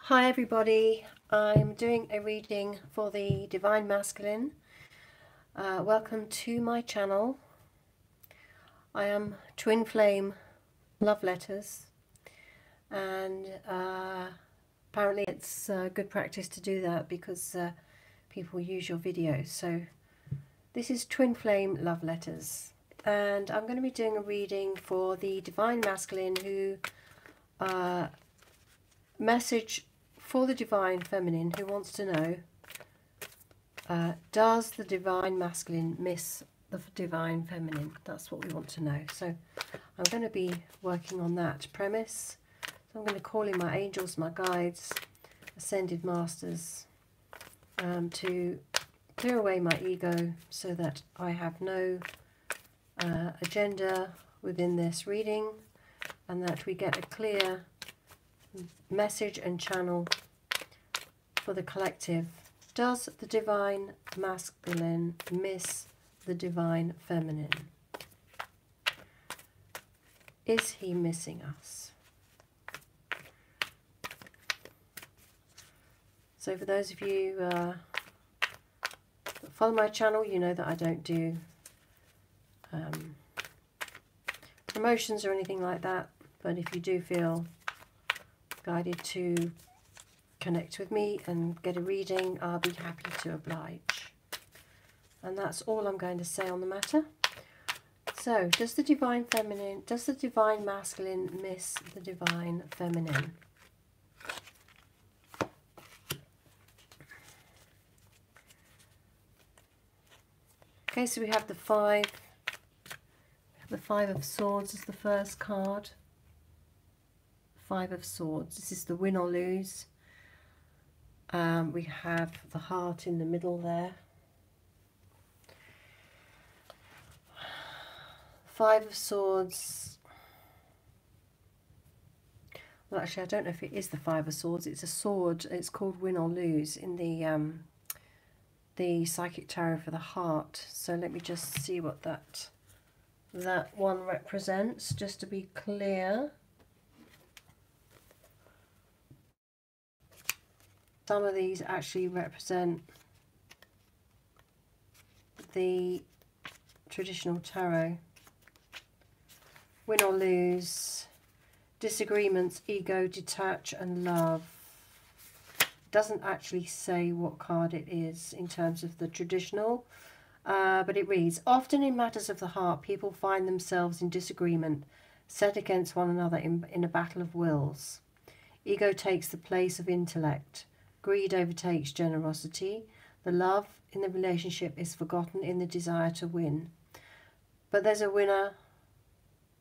Hi everybody, I'm doing a reading for the Divine Masculine. Welcome to my channel. I am Twin Flame Love Letters, and apparently it's good practice to do that because people use your videos. So this is Twin Flame Love Letters, and I'm going to be doing a reading for the Divine Masculine who message for the Divine Feminine who wants to know, does the Divine Masculine miss the Divine Feminine? That's what we want to know. So I'm going to be working on that premise. So I'm going to call in my angels, my guides, ascended masters, to clear away my ego so that I have no agenda within this reading, and that we get a clear message and channel for the collective. Does the Divine Masculine miss the Divine Feminine? Is he missing us? So for those of you that follow my channel, you know that I don't do promotions or anything like that, but if you do feel guided to connect with me and get a reading, I'll be happy to oblige. And that's all I'm going to say on the matter. So, does the Divine Masculine miss the Divine Feminine? Okay, so we have the Five of Swords as the first card. Five of Swords. This is the win or lose. We have the heart in the middle there. Five of Swords. Well, actually, I don't know if it is the Five of Swords. It's a sword. It's called win or lose in the Psychic Tarot for the heart. So let me just see what that one represents, just to be clear. Some of these actually represent the traditional tarot. Win or lose, disagreements, ego, detach, and love. Doesn't actually say what card it is in terms of the traditional, but it reads, often in matters of the heart, people find themselves in disagreement, set against one another in a battle of wills. Ego takes the place of intellect. Greed overtakes generosity. The love in the relationship is forgotten in the desire to win. But there's a winner.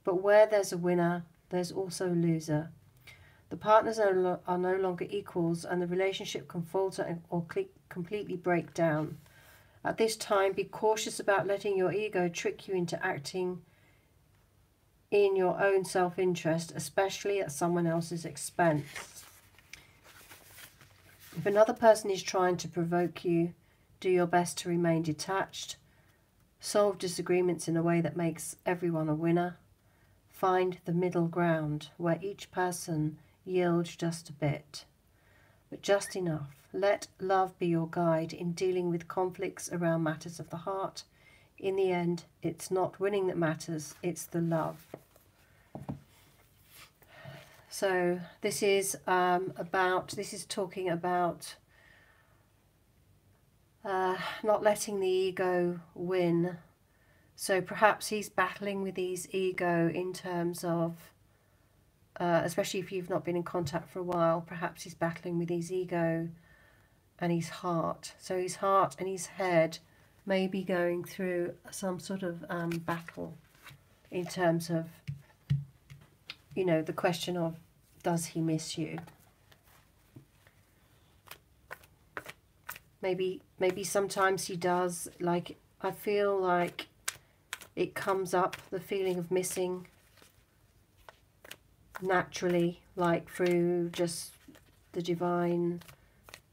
But where there's a winner, there's also a loser. The partners are no longer equals, and the relationship can falter or completely break down. At this time, be cautious about letting your ego trick you into acting in your own self-interest, especially at someone else's expense. If another person is trying to provoke you, do your best to remain detached. Solve disagreements in a way that makes everyone a winner. Find the middle ground where each person yields just a bit, but just enough. Let love be your guide in dealing with conflicts around matters of the heart. In the end, it's not winning that matters, it's the love. So this is talking about not letting the ego win. So perhaps he's battling with his ego in terms of, especially if you've not been in contact for a while, perhaps he's battling with his ego and his heart. So his heart and his head may be going through some sort of battle in terms of, you know, the question of, does he miss you? Maybe sometimes he does. Like, I feel like it comes up, the feeling of missing, naturally, like through just the divine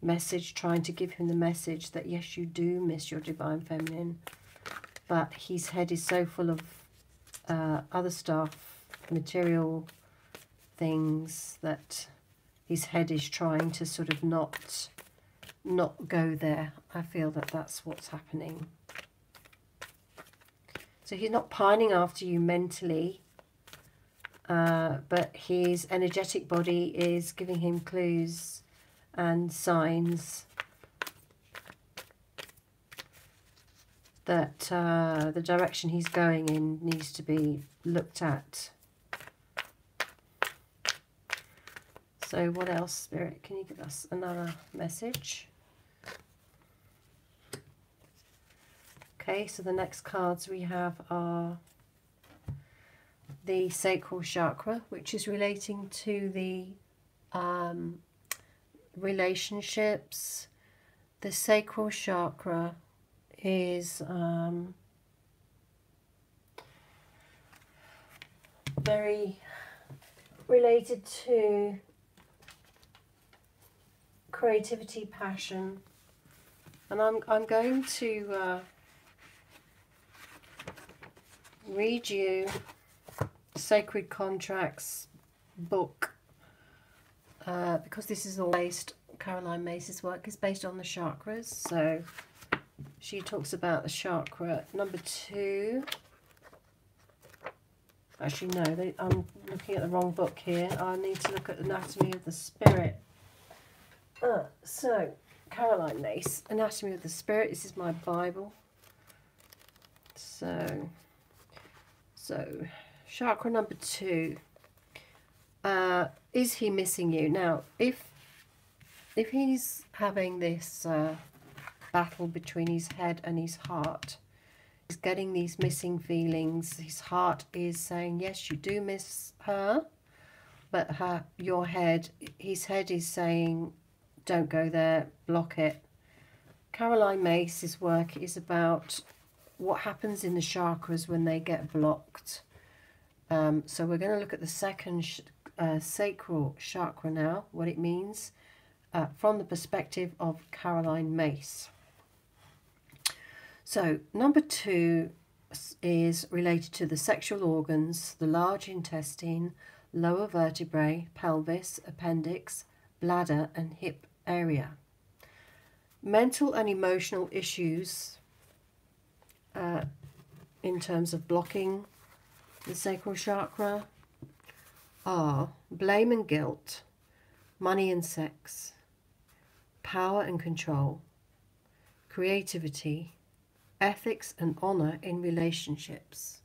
message, trying to give him the message that yes, you do miss your Divine Feminine, but his head is so full of other stuff, material things, that his head is trying to sort of not go there. I feel that that's what's happening. So he's not pining after you mentally, but his energetic body is giving him clues and signs that the direction he's going in needs to be looked at. So what else, Spirit? Can you give us another message? Okay, so the next cards we have are the sacral chakra, which is relating to the relationships. The sacral chakra is very related to creativity, passion, and I'm going to read you Sacred Contracts book, because this is all based, Caroline Myss's work is based on the chakras. So she talks about the chakra number 2. Actually no, I'm looking at the wrong book here. I need to look at Anatomy of the Spirit. So Caroline Myss, Anatomy of the Spirit. This is my Bible. So chakra number 2. Is he missing you? Now, if he's having this battle between his head and his heart, he's getting these missing feelings. His heart is saying, yes, you do miss her, but his head is saying, don't go there, block it. Caroline Myss's work is about what happens in the chakras when they get blocked. So we're going to look at the second sacral chakra now, what it means from the perspective of Caroline Myss. So number 2 is related to the sexual organs, the large intestine, lower vertebrae, pelvis, appendix, bladder and hip area. Mental and emotional issues in terms of blocking the sacral chakra are blame and guilt, money and sex, power and control, creativity, ethics and honor in relationships.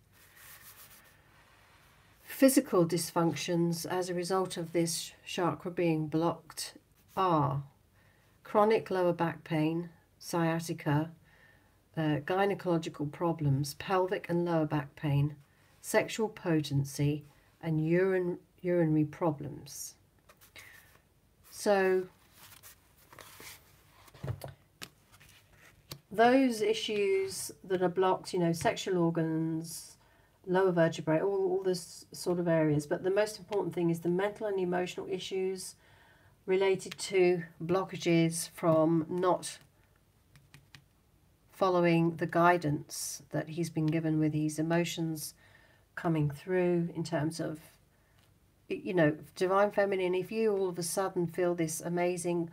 Physical dysfunctions as a result of this chakra being blocked are chronic lower back pain, sciatica, gynecological problems, pelvic and lower back pain, sexual potency, and urinary problems. So those issues that are blocked, you know, sexual organs, lower vertebrae, all this sort of areas. But the most important thing is the mental and emotional issues related to blockages from not following the guidance that he's been given with his emotions coming through in terms of, you know, Divine Feminine. If you all of a sudden feel this amazing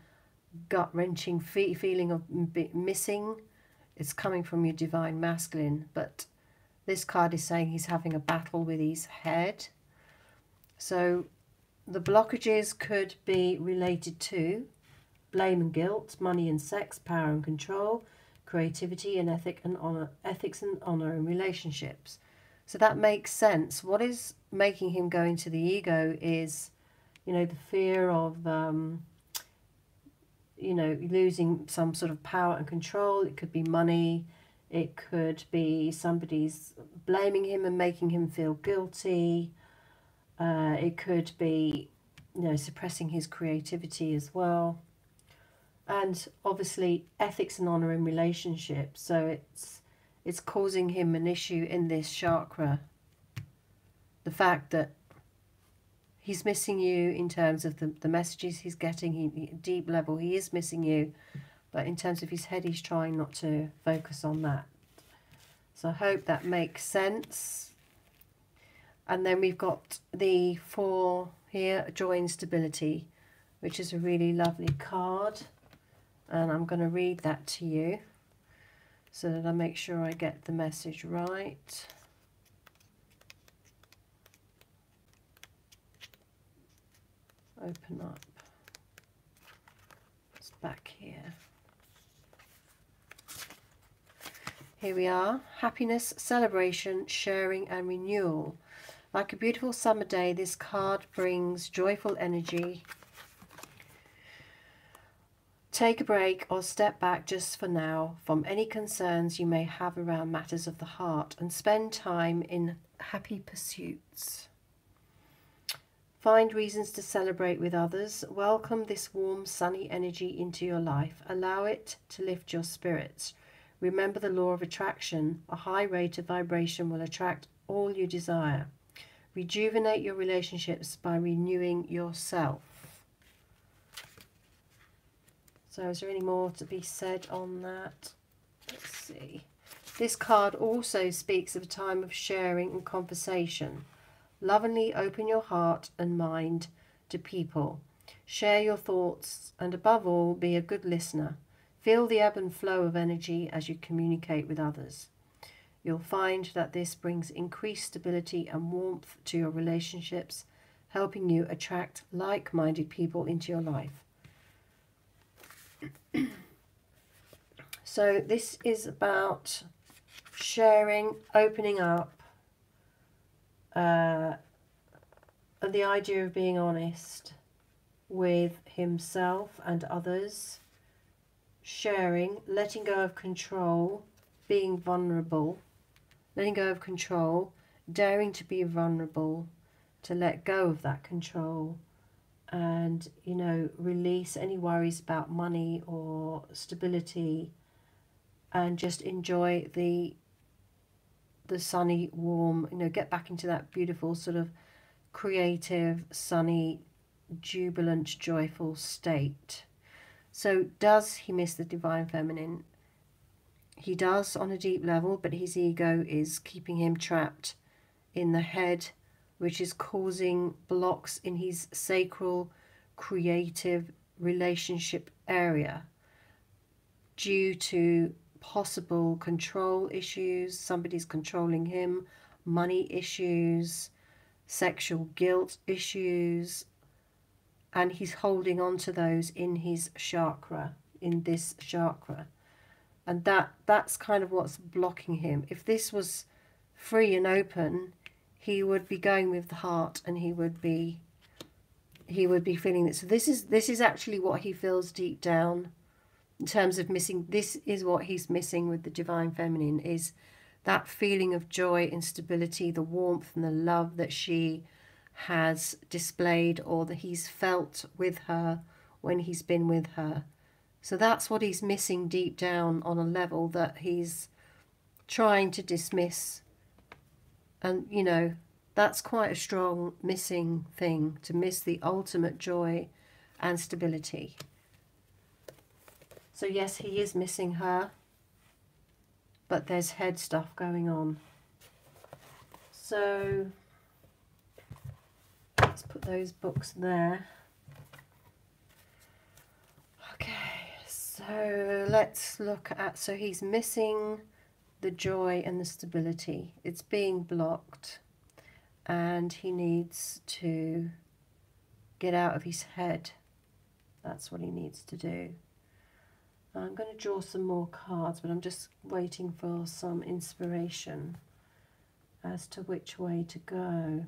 gut-wrenching feeling of missing, it's coming from your Divine Masculine. But this card is saying he's having a battle with his head. So the blockages could be related to blame and guilt, money and sex, power and control, creativity and ethics and honor in relationships. So that makes sense. What is making him go into the ego is, you know, the fear of, you know, losing some sort of power and control. It could be money. It could be somebody's blaming him and making him feel guilty. It could be, you know, suppressing his creativity as well. And obviously ethics and honor in relationships. So it's causing him an issue in this chakra. The fact that he's missing you in terms of the messages he's getting, deep level, he is missing you. But in terms of his head, he's trying not to focus on that. So I hope that makes sense. And then we've got the 4 here, joy and stability. which is a really lovely card. And I'm going to read that to you so that I make sure I get the message right. Open up. It's back here. Here we are. Happiness, celebration, sharing and renewal. Like a beautiful summer day, this card brings joyful energy. Take a break or step back just for now from any concerns you may have around matters of the heart and spend time in happy pursuits. Find reasons to celebrate with others. Welcome this warm, sunny energy into your life. Allow it to lift your spirits. Remember the law of attraction. A high rate of vibration will attract all you desire. Rejuvenate your relationships by renewing yourself. So is there any more to be said on that? Let's see. This card also speaks of a time of sharing and conversation. Lovingly open your heart and mind to people. Share your thoughts and above all, be a good listener. Feel the ebb and flow of energy as you communicate with others. You'll find that this brings increased stability and warmth to your relationships, helping you attract like-minded people into your life. So this is about sharing, opening up, and the idea of being honest with himself and others, sharing, letting go of control, being vulnerable, letting go of control, daring to be vulnerable, to let go of that control and, you know, release any worries about money or stability and just enjoy the sunny, warm, you know, get back into that beautiful sort of creative, sunny, jubilant, joyful state. So does he miss the divine feminine? He does on a deep level, but his ego is keeping him trapped in the head, which is causing blocks in his sacral, creative relationship area due to possible control issues, somebody's controlling him, money issues, sexual guilt issues, and he's holding on to those in his chakra, in this chakra. And that's kind of what's blocking him. If this was free and open, he would be going with the heart and he would be feeling it. So this is actually what he feels deep down in terms of missing. This is what he's missing with the divine feminine, is that feeling of joy and stability, the warmth and the love that she has displayed or that he's felt with her when he's been with her. So that's what he's missing deep down on a level that he's trying to dismiss. And, you know, that's quite a strong missing thing, to miss the ultimate joy and stability. So yes, he is missing her, but there's head stuff going on. So let's put those books there. Okay, so let's look at, so he's missing the joy and the stability. It's being blocked and he needs to get out of his head. That's what he needs to do. I'm going to draw some more cards, but I'm just waiting for some inspiration as to which way to go.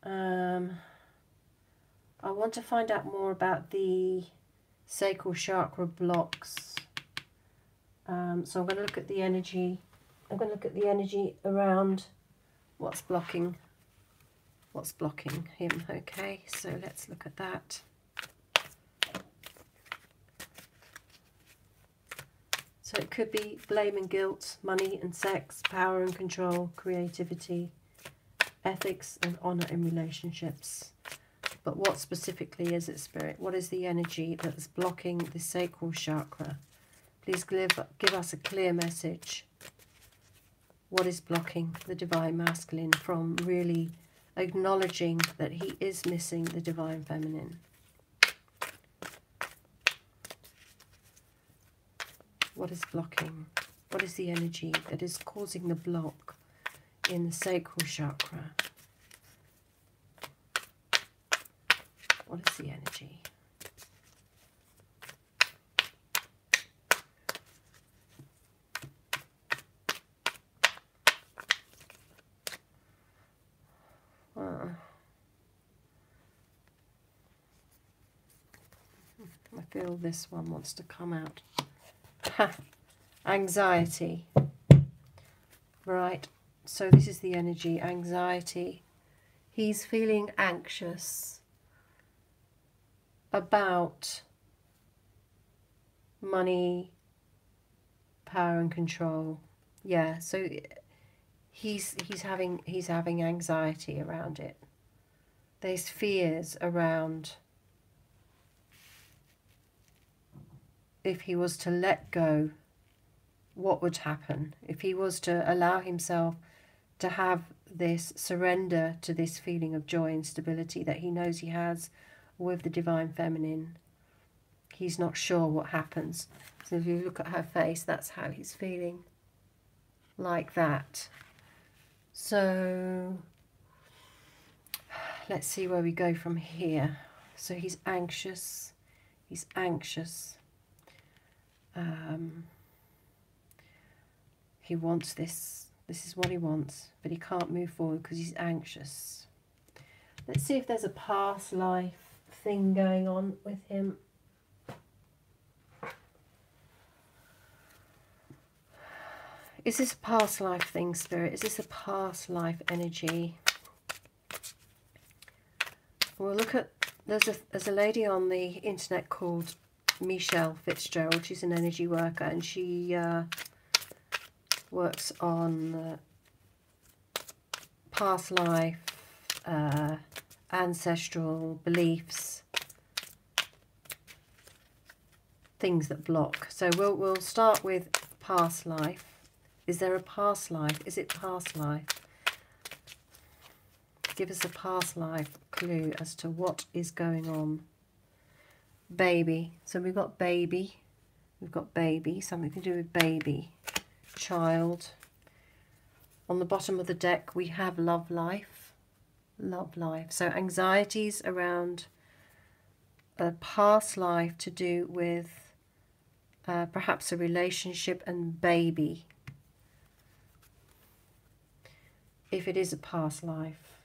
I want to find out more about the sacral chakra blocks. So I'm going to look at the energy. I'm going to look at the energy around what's blocking him. Okay, so let's look at that. So it could be blame and guilt, money and sex, power and control, creativity, ethics and honor in relationships. But what specifically is it, Spirit? What is the energy that's blocking the sacral chakra? Please give us a clear message. What is blocking the divine masculine from really acknowledging that he is missing the divine feminine? What is blocking? What is the energy that is causing the block in the sacral chakra? What is the energy? I feel this one wants to come out. Ha! Anxiety. Right, so this is the energy, anxiety. He's feeling anxious about money, power and control. Yeah, so he's having anxiety around it. There's fears around if he was to let go, what would happen? If he was to allow himself to have this surrender to this feeling of joy and stability that he knows he has with the Divine Feminine, he's not sure what happens. So if you look at her face, that's how he's feeling, like that. So let's see where we go from here. So he's anxious. He's anxious. He wants this. This is what he wants, but he can't move forward because he's anxious. Let's see if there's a past life thing going on with him. Is this a past life thing, Spirit? Is this a past life energy? We'll look at, there's a lady on the internet called Michelle Fitzgerald. She's an energy worker, and she works on past life, ancestral beliefs, things that block. So we'll start with past life. Is there a past life? Is it past life? Give us a past life clue as to what is going on. Baby. So we've got baby. We've got baby. Something to do with baby. Child. On the bottom of the deck we have love life. Love life. So anxieties around a past life to do with perhaps a relationship and baby. If it is a past life.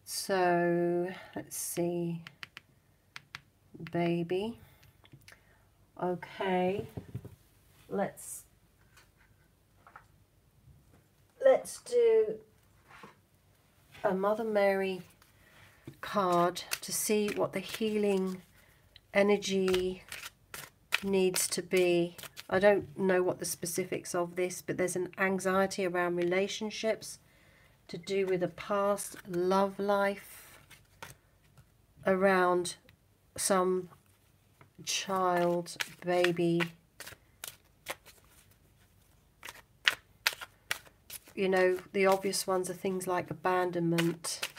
So let's see. Baby. Okay. Let's do a Mother Mary card to see what the healing energy needs to be. I don't know what the specifics of this, but there's an anxiety around relationships to do with a past love life, around some child, baby. You know, the obvious ones are things like abandonment.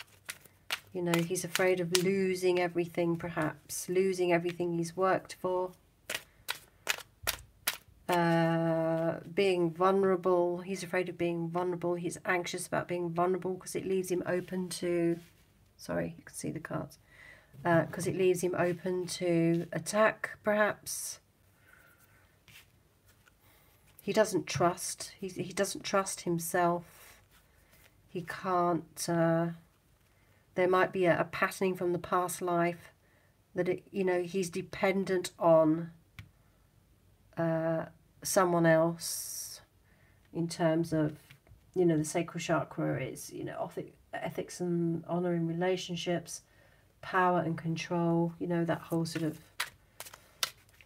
You know, he's afraid of losing everything, perhaps. Losing everything he's worked for. Being vulnerable. He's afraid of being vulnerable. He's anxious about being vulnerable because it leaves him open to... Sorry, you can see the cards. Because it leaves him open to attack, perhaps. He doesn't trust. He doesn't trust himself. He can't... there might be a patterning from the past life that, you know, he's dependent on someone else in terms of, you know, the sacral chakra is, you know, ethics and honor in relationships, power and control, you know, that whole sort of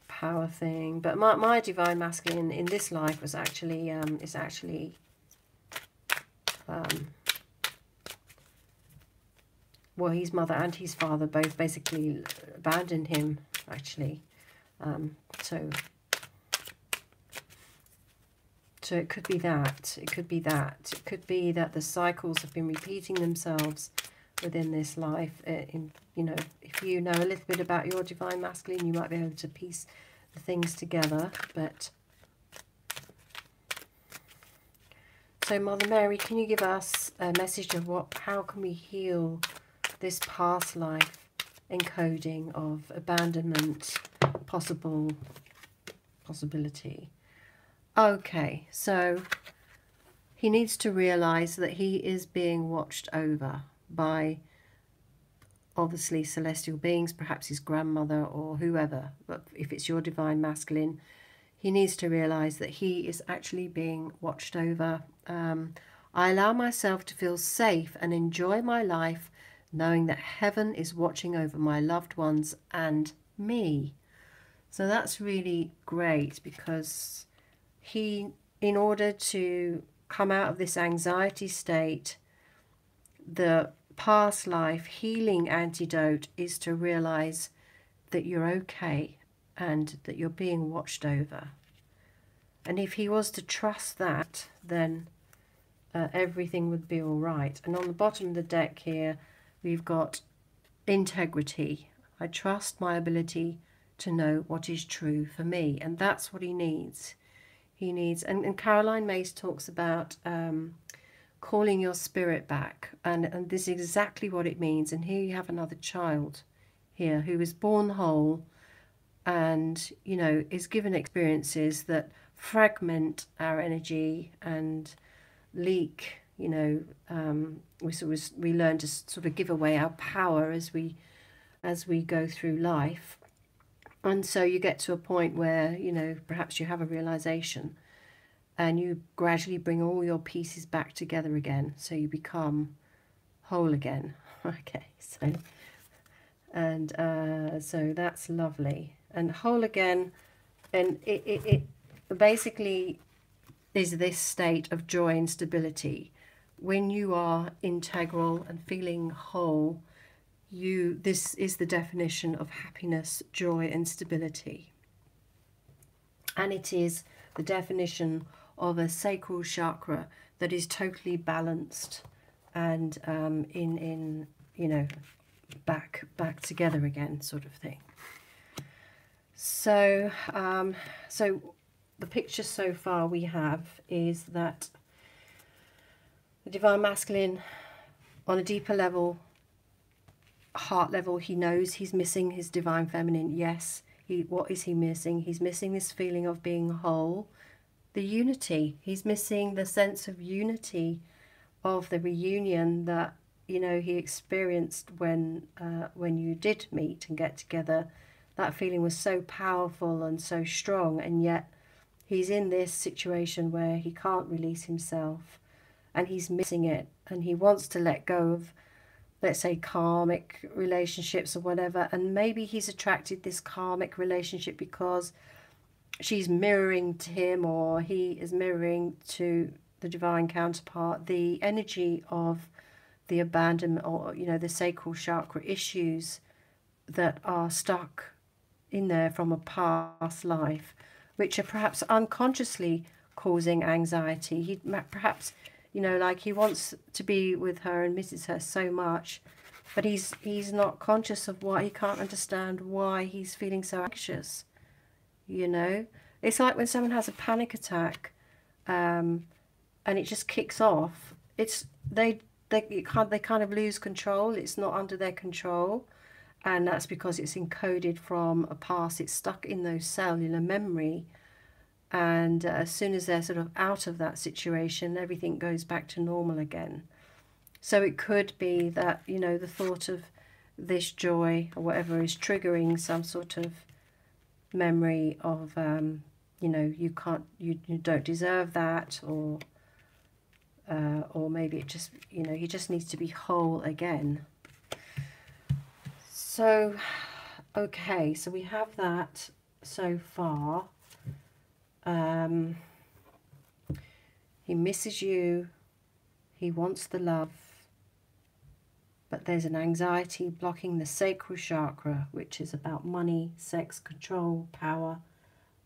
power thing. But my divine masculine in this life was actually well, his mother and his father both basically abandoned him, actually. So it could be that. It could be that. It could be that the cycles have been repeating themselves within this life. You know, if you know a little bit about your divine masculine, you might be able to piece the things together. But so Mother Mary, can you give us a message of how can we heal this past life encoding of abandonment, possibility? Okay, so he needs to realize that he is being watched over by obviously celestial beings, perhaps his grandmother or whoever. But if it's your divine masculine, he needs to realize that he is actually being watched over. I allow myself to feel safe and enjoy my life, knowing that heaven is watching over my loved ones and me. So that's really great, because he, in order to come out of this anxiety state, the past life healing antidote is to realize that you're okay and that you're being watched over. And if he was to trust that, then everything would be all right. And on the bottom of the deck here, we've got integrity. I trust my ability to know what is true for me. And that's what he needs. He needs, and Caroline Myss talks about calling your spirit back. And this is exactly what it means. And here you have another child here who is born whole and, you know, is given experiences that fragment our energy and leak, you know, we learn to sort of give away our power as we go through life. And so you get to a point where, you know, perhaps you have a realization and you gradually bring all your pieces back together again, so you become whole again. Okay, so, and so that's lovely. And whole again, and it basically is this state of joy and stability. When you are integral and feeling whole, this is the definition of happiness, joy and stability. And it is the definition of a sacral chakra that is totally balanced and in you know, back together again, sort of thing. So so the picture so far we have is that the divine masculine, on a deeper level, heart level, he knows he's missing his divine feminine. Yes, what is he missing? He's missing this feeling of being whole, the unity. He's missing the sense of unity of the reunion that, you know, he experienced when you did meet and get together. That feeling was so powerful and so strong, and yet he's in this situation where he can't release himself and he's missing it, and he wants to let go of, let's say, karmic relationships or whatever. And maybe he's attracted this karmic relationship because she's mirroring to him, or he is mirroring to the divine counterpart, the energy of the abandonment, or, you know, the sacral chakra issues that are stuck in there from a past life, which are perhaps unconsciously causing anxiety. He perhaps, you know, like he wants to be with her and misses her so much, but he's not conscious of why. He can't understand why he's feeling so anxious. You know, it's like when someone has a panic attack, and it just kicks off. They kind of lose control. It's not under their control, and that's because it's encoded from a past. It's stuck in those cellular memory. And as soon as they're sort of out of that situation, everything goes back to normal again. So it could be that, you know, the thought of this joy or whatever is triggering some sort of memory of, you know, you don't deserve that, or maybe it just, you know, he just needs to be whole again. So, okay, so we have that so far. He misses you, he wants the love, but there's an anxiety blocking the sacral chakra, which is about money, sex, control, power,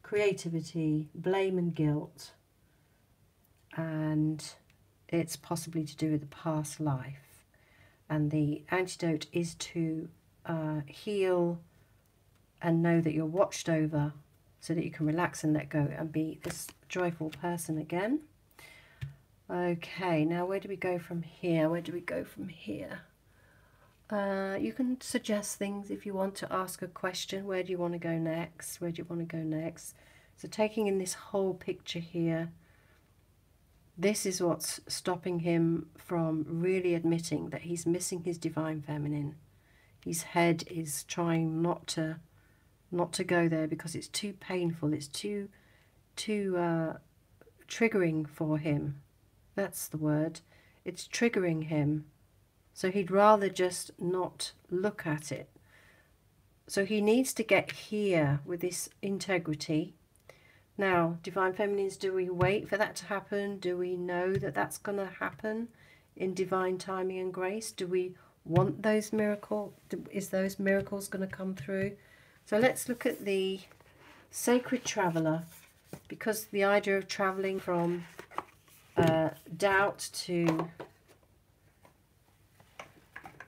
creativity, blame and guilt, and it's possibly to do with the past life. And the antidote is to heal and know that you're watched over, so that you can relax and let go and be this joyful person again. Okay, now where do we go from here? Where do we go from here? You can suggest things if you want to ask a question. Where do you want to go next? Where do you want to go next? So taking in this whole picture here, this is what's stopping him from really admitting that he's missing his divine feminine. His head is trying not to go there because it's too painful. It's too triggering for him. That's the word. It's triggering him. So he'd rather just not look at it. So he needs to get here with this integrity. Now, divine feminines, do we wait for that to happen? Do we know that that's going to happen in divine timing and grace? Do we want those miracles? Is those miracles going to come through? So let's look at the Sacred Traveller, because the idea of travelling from doubt to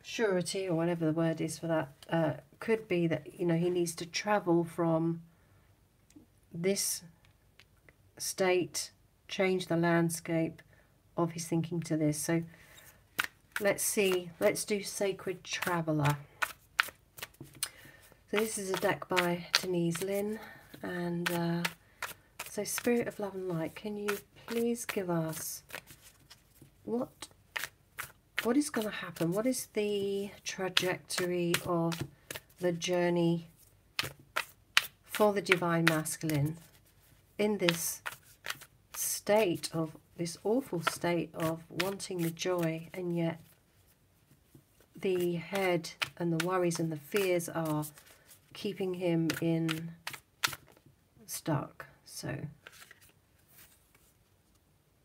surety, or whatever the word is for that, could be that, you know, he needs to travel from this state, change the landscape of his thinking to this. So let's do Sacred Traveller. So this is a deck by Denise Linn, and so Spirit of Love and Light, can you please give us what is going to happen? What is the trajectory of the journey for the Divine Masculine in this state of, this awful state of wanting the joy, and yet the head and the worries and the fears are keeping him in stuck. So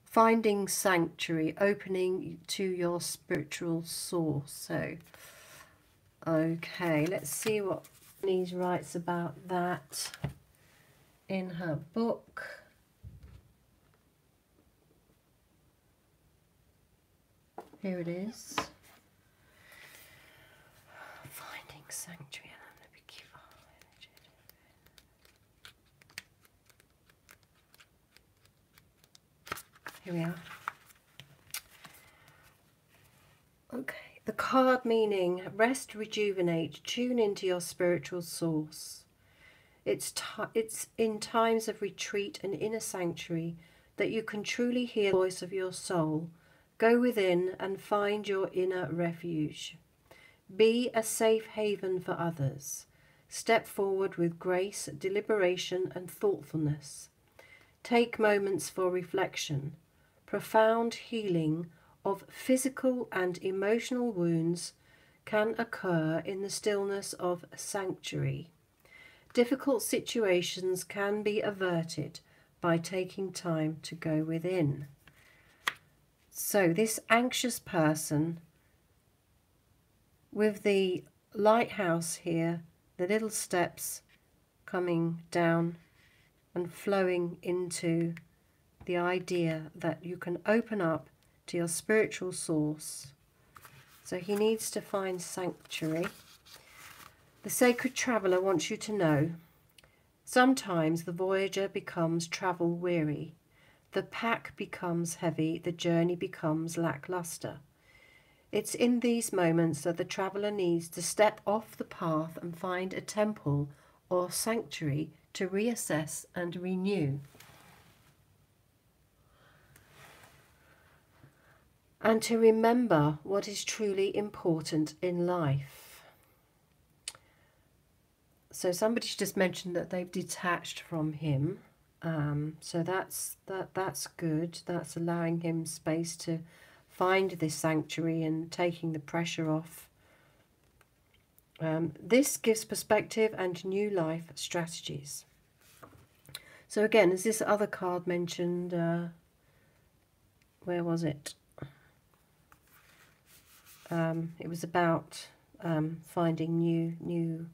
finding sanctuary, opening to your spiritual source. So okay, let's see what Denise writes about that in her book. Here it is. Finding sanctuary. I'm going to be careful. Here we are. Okay. The card meaning: rest, rejuvenate, tune into your spiritual source. It's in times of retreat and inner sanctuary that you can truly hear the voice of your soul. Go within and find your inner refuge. Be a safe haven for others. Step forward with grace, deliberation, and thoughtfulness. Take moments for reflection. Profound healing of physical and emotional wounds can occur in the stillness of sanctuary. Difficult situations can be averted by taking time to go within. So this anxious person, with the lighthouse here, the little steps coming down and flowing into the idea that you can open up to your spiritual source. So he needs to find sanctuary. The Sacred Traveller wants you to know, sometimes the voyager becomes travel weary. The pack becomes heavy, the journey becomes lackluster. It's in these moments that the traveller needs to step off the path and find a temple or sanctuary to reassess and renew. And to remember what is truly important in life. So somebody's just mentioned that they've detached from him. So that's good. That's allowing him space to find this sanctuary and taking the pressure off. This gives perspective and new life strategies. So again, as this other card mentioned, where was it? It was about finding new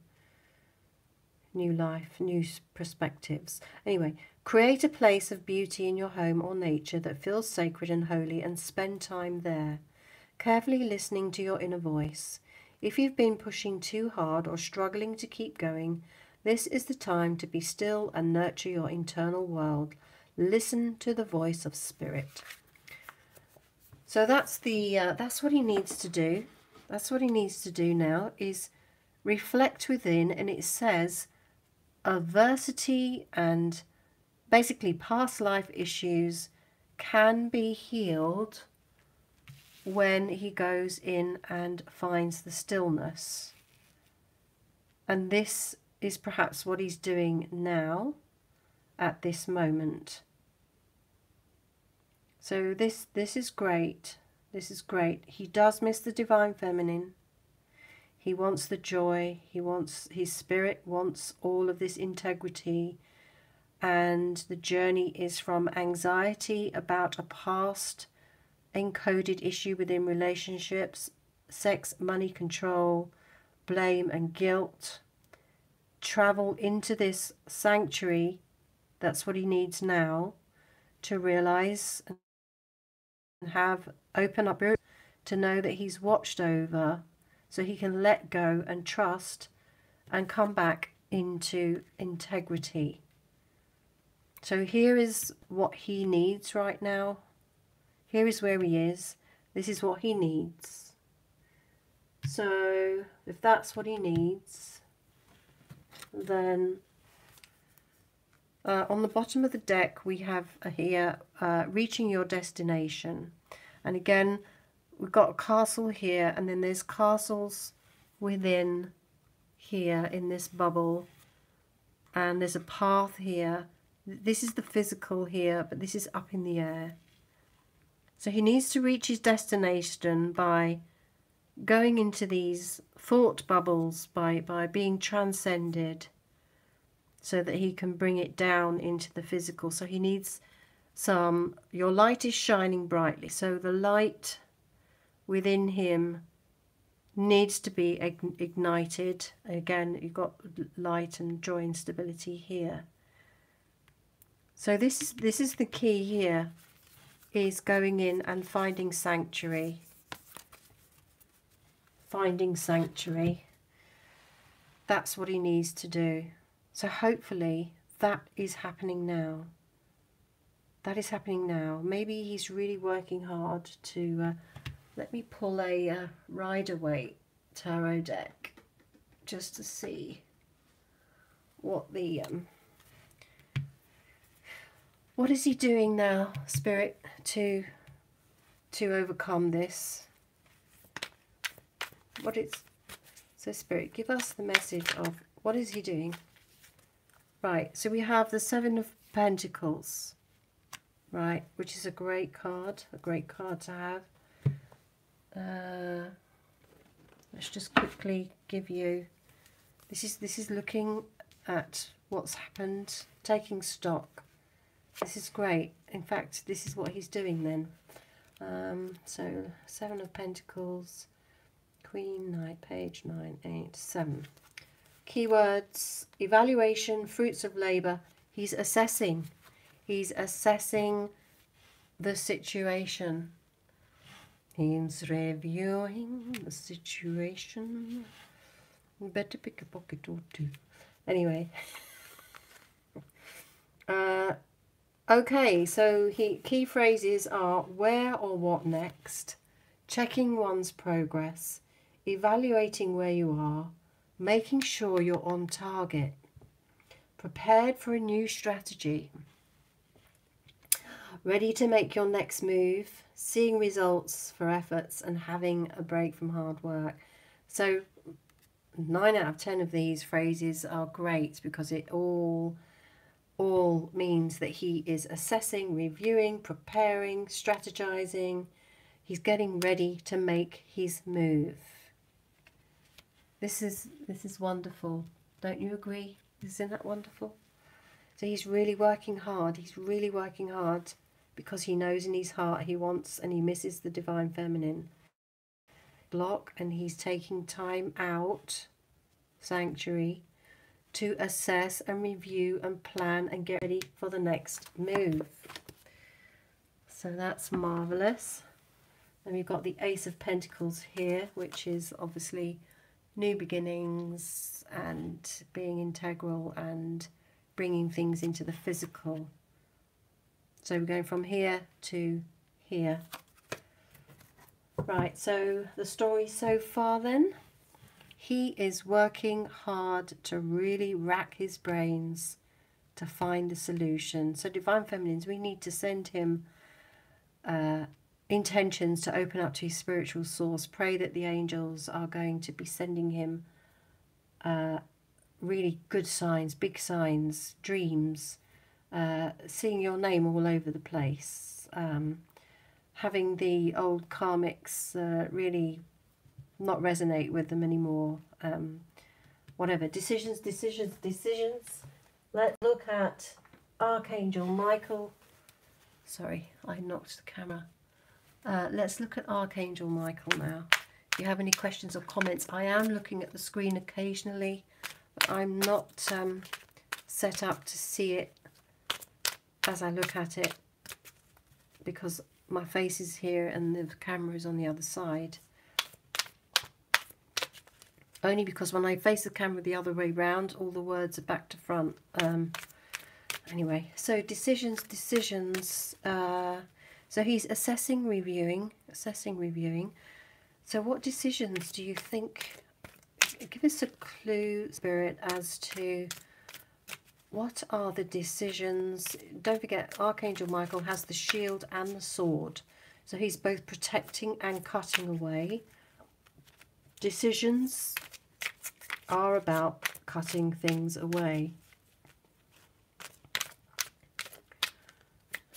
life, new perspectives. Anyway, create a place of beauty in your home or nature that feels sacred and holy, and spend time there, carefully listening to your inner voice. If you've been pushing too hard or struggling to keep going, This is the time to be still and nurture your internal world. Listen to the voice of spirit. So that's what he needs to do. That's what he needs to do now, is reflect within. And it says adversity and basically past life issues can be healed when he goes in and finds the stillness. And this is perhaps what he's doing now at this moment. So this is great. This is great. He does miss the divine feminine. He wants the joy. He wants, his spirit wants all of this integrity. And the journey is from anxiety about a past encoded issue within relationships, sex, money, control, blame and guilt. Travel into this sanctuary. That's what he needs now, to realize and have open up to know that he's watched over, so he can let go and trust and come back into integrity. So here is what he needs right now. Here is where he is. This is what he needs. So if that's what he needs, then on the bottom of the deck we have here reaching your destination. And again, we've got a castle here, and then there's castles within here in this bubble, and there's a path here. This is the physical here, but this is up in the air. So he needs to reach his destination by going into these thought bubbles, by being transcended, so that he can bring it down into the physical. So he needs some, your light is shining brightly, so the light within him needs to be ignited. Again, you've got light and joy and stability here. So this is the key here, is going in and finding sanctuary. Finding sanctuary. That's what he needs to do. So hopefully that is happening now. That is happening now. Maybe he's really working hard to... let me pull a Rider-Waite tarot deck just to see what the... what is he doing now, Spirit, to overcome this? What is... So Spirit, give us the message of what is he doing? Right, so we have the Seven of Pentacles, right, which is a great card to have. Let's just quickly give you, this is looking at what's happened, taking stock. This is great. In fact, this is what he's doing then. So Seven of Pentacles, Queen, Knight, Page, 9, 8, 7. Keywords: evaluation, fruits of labour. He's assessing the situation. He's reviewing the situation. Better pick a pocket or two. Anyway. Okay, so key phrases are where or what next, checking one's progress, evaluating where you are, making sure you're on target, prepared for a new strategy, ready to make your next move, seeing results for efforts, and having a break from hard work. So 9 out of 10 of these phrases are great, because it all means that he is assessing, reviewing, preparing, strategizing. He's getting ready to make his move. This is wonderful. Don't you agree? Isn't that wonderful? So he's really working hard. He's really working hard because he knows in his heart he wants and he misses the divine feminine. Block, and he's taking time out, sanctuary, to assess and review and plan and get ready for the next move. So that's marvellous. And we've got the Ace of Pentacles here, which is obviously new beginnings and being integral and bringing things into the physical. So we're going from here to here. Right, so the story so far then. He is working hard to really rack his brains to find the solution. So Divine Feminines, we need to send him intentions to open up to his spiritual source. Pray that the angels are going to be sending him really good signs, big signs, dreams, seeing your name all over the place, having the old karmics really not resonate with them anymore. Whatever, decisions. Let's look at Archangel Michael. Sorry, I knocked the camera. Let's look at Archangel Michael now. If you have any questions or comments, I am looking at the screen occasionally, but I'm not set up to see it as I look at it because my face is here and the camera is on the other side. Only because when I face the camera the other way round, all the words are back to front. Anyway, so decisions. So he's assessing, reviewing. So what decisions do you think? Give us a clue, Spirit, as to what are the decisions. Don't forget, Archangel Michael has the shield and the sword. So he's both protecting and cutting away. Decisions are about cutting things away.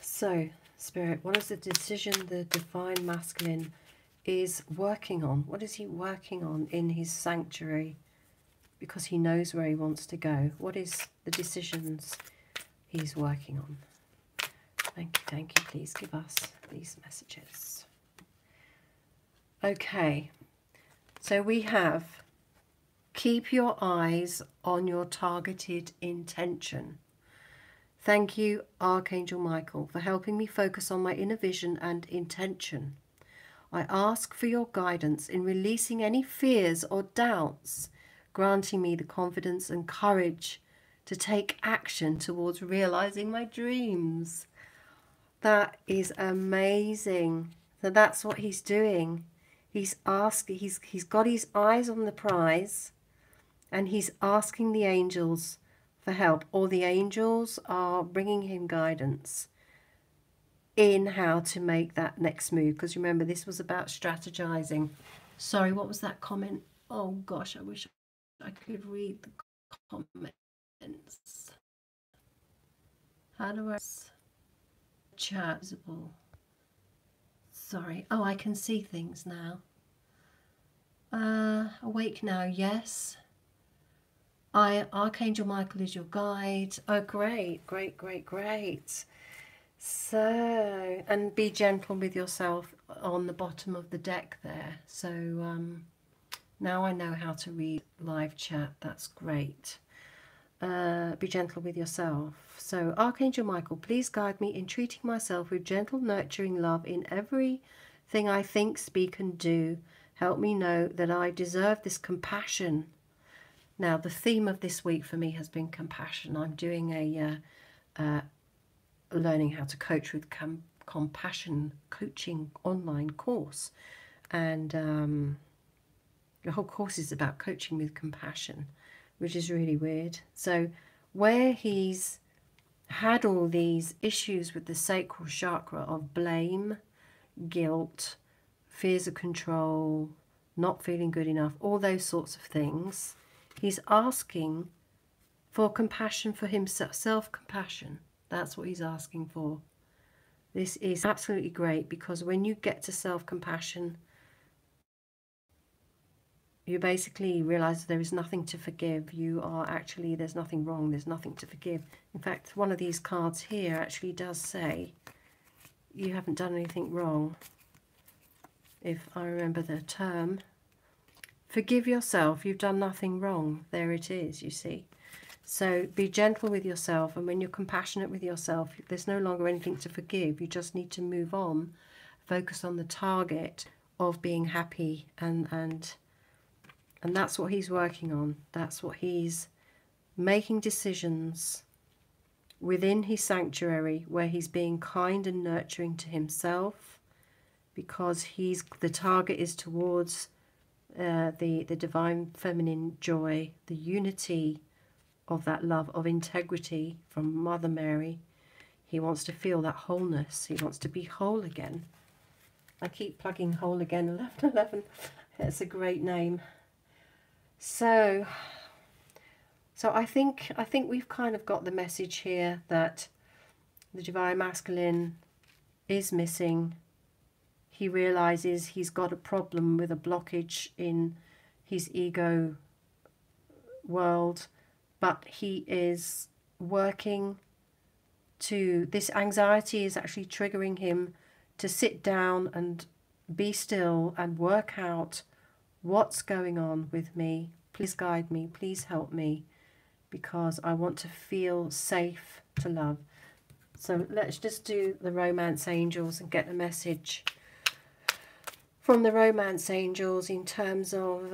So, Spirit, what is the decision the Divine Masculine is working on? What is he working on in his sanctuary? Because he knows where he wants to go. What is the decisions he's working on? Thank you. Please give us these messages. Okay. So we have, keep your eyes on your targeted intention. Thank you, Archangel Michael, for helping me focus on my inner vision and intention. I ask for your guidance in releasing any fears or doubts, granting me the confidence and courage to take action towards realizing my dreams. That is amazing. So that's what he's doing. He's asking, he's got his eyes on the prize and he's asking the angels for help, or the angels are bringing him guidance in how to make that next move. Because remember, this was about strategizing. Sorry, what was that comment? Oh gosh, I wish I could read the comments. How do I chat visible? Sorry. Oh, I can see things now. Awake now, yes. Archangel Michael is your guide. Oh, great. So, and be gentle with yourself on the bottom of the deck there. So now I know how to read live chat. That's great. Be gentle with yourself. So, Archangel Michael, please guide me in treating myself with gentle, nurturing love in everything I think, speak, and do. Help me know that I deserve this compassion. Now, the theme of this week for me has been compassion. I'm doing a learning how to coach with compassion coaching online course, and the whole course is about coaching with compassion, which is really weird. So where he's had all these issues with the sacral chakra of blame, guilt, fears of control, not feeling good enough, all those sorts of things, he's asking for compassion for himself, self-compassion. That's what he's asking for. This is absolutely great, because when you get to self-compassion, you basically realize there is nothing to forgive. You are actually, there's nothing wrong, there's nothing to forgive. In fact, one of these cards here actually does say you haven't done anything wrong. If I remember the term, forgive yourself, you've done nothing wrong. There it is, you see. So be gentle with yourself, and when you're compassionate with yourself, there's no longer anything to forgive. You just need to move on, focus on the target of being happy and And that's what he's working on. That's what he's making decisions within his sanctuary, where he's being kind and nurturing to himself, because the target is towards the divine feminine joy, the unity of that love of integrity from Mother Mary. He wants to feel that wholeness. He wants to be whole again. I keep plugging whole again, 1111. It's a great name. So I think we've kind of got the message here that the divine masculine is missing. He realizes he's got a problem with a blockage in his ego world, but he is working to, this anxiety is actually triggering him to sit down and be still and work out what's going on with me. Please guide me, please help me, because I want to feel safe to love. So let's just do the romance angels and get the message from the romance angels in terms of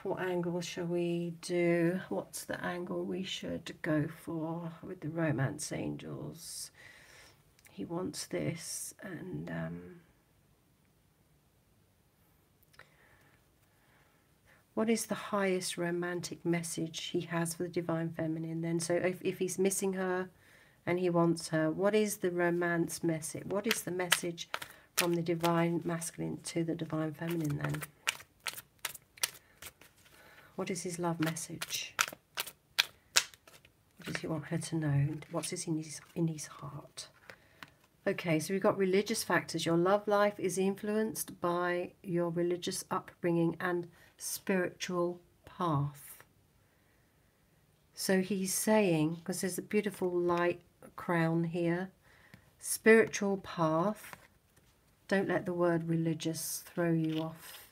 what angle shall we do? What's the angle we should go for with the romance angels? He wants this, and what is the highest romantic message he has for the divine feminine then? So if he's missing her and he wants her, what is the romance message? What is the message from the divine masculine to the divine feminine then? What is his love message? What does he want her to know? What's in his heart? Okay, so we've got religious factors. Your love life is influenced by your religious upbringing and spiritual path. So he's saying, because there's a beautiful light crown here, spiritual path. Don't let the word religious throw you off.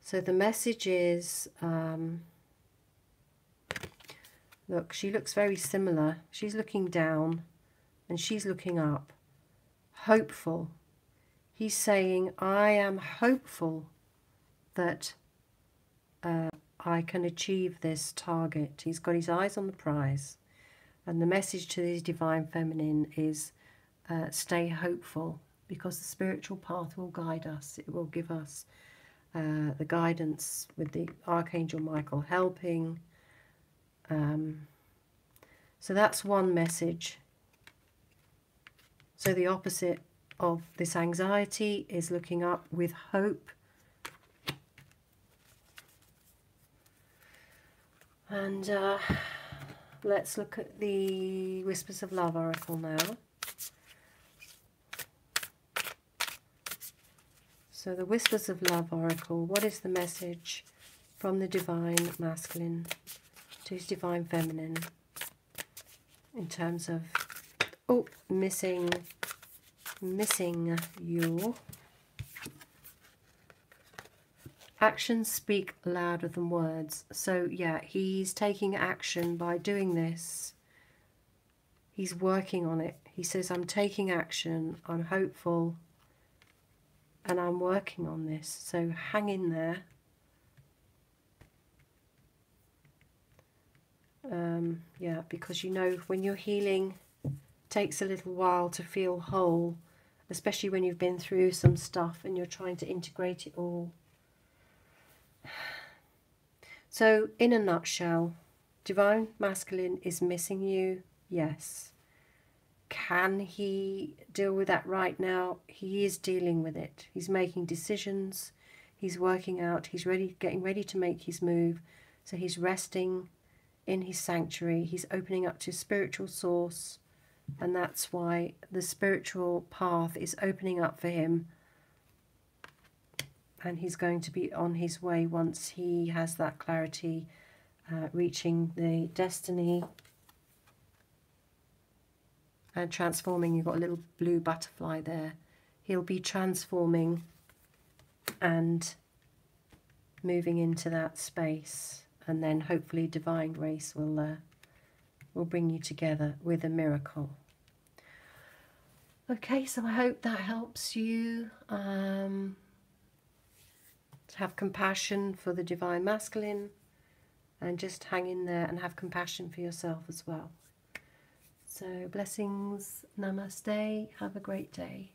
So the message is, look, she looks very similar. She's looking down and she's looking up. Hopeful. He's saying, I am hopeful that I can achieve this target. He's got his eyes on the prize. And the message to his divine feminine is stay hopeful, because the spiritual path will guide us. It will give us the guidance with the Archangel Michael helping. So that's one message. So the opposite of this anxiety is looking up with hope. And let's look at the Whispers of Love Oracle now. So the Whispers of Love Oracle, what is the message from the divine masculine to his divine feminine in terms of, oh, missing you. Actions speak louder than words. So yeah, he's taking action by doing this. He's working on it. He says, I'm taking action, I'm hopeful, and I'm working on this. So hang in there. Yeah, because you know, when you're healing, it takes a little while to feel whole, especially when you've been through some stuff and you're trying to integrate it all. So in a nutshell, divine masculine is missing you. Yes. Can he deal with that right now? He is dealing with it. He's making decisions. He's working out. He's getting ready to make his move. So he's resting in his sanctuary. He's opening up to spiritual source. And that's why the spiritual path is opening up for him. And he's going to be on his way once he has that clarity, reaching the destiny and transforming. You've got a little blue butterfly there. He'll be transforming and moving into that space, and then hopefully divine grace will bring you together with a miracle. Okay, so I hope that helps you. have compassion for the Divine Masculine, and just hang in there and have compassion for yourself as well. So blessings, namaste, have a great day.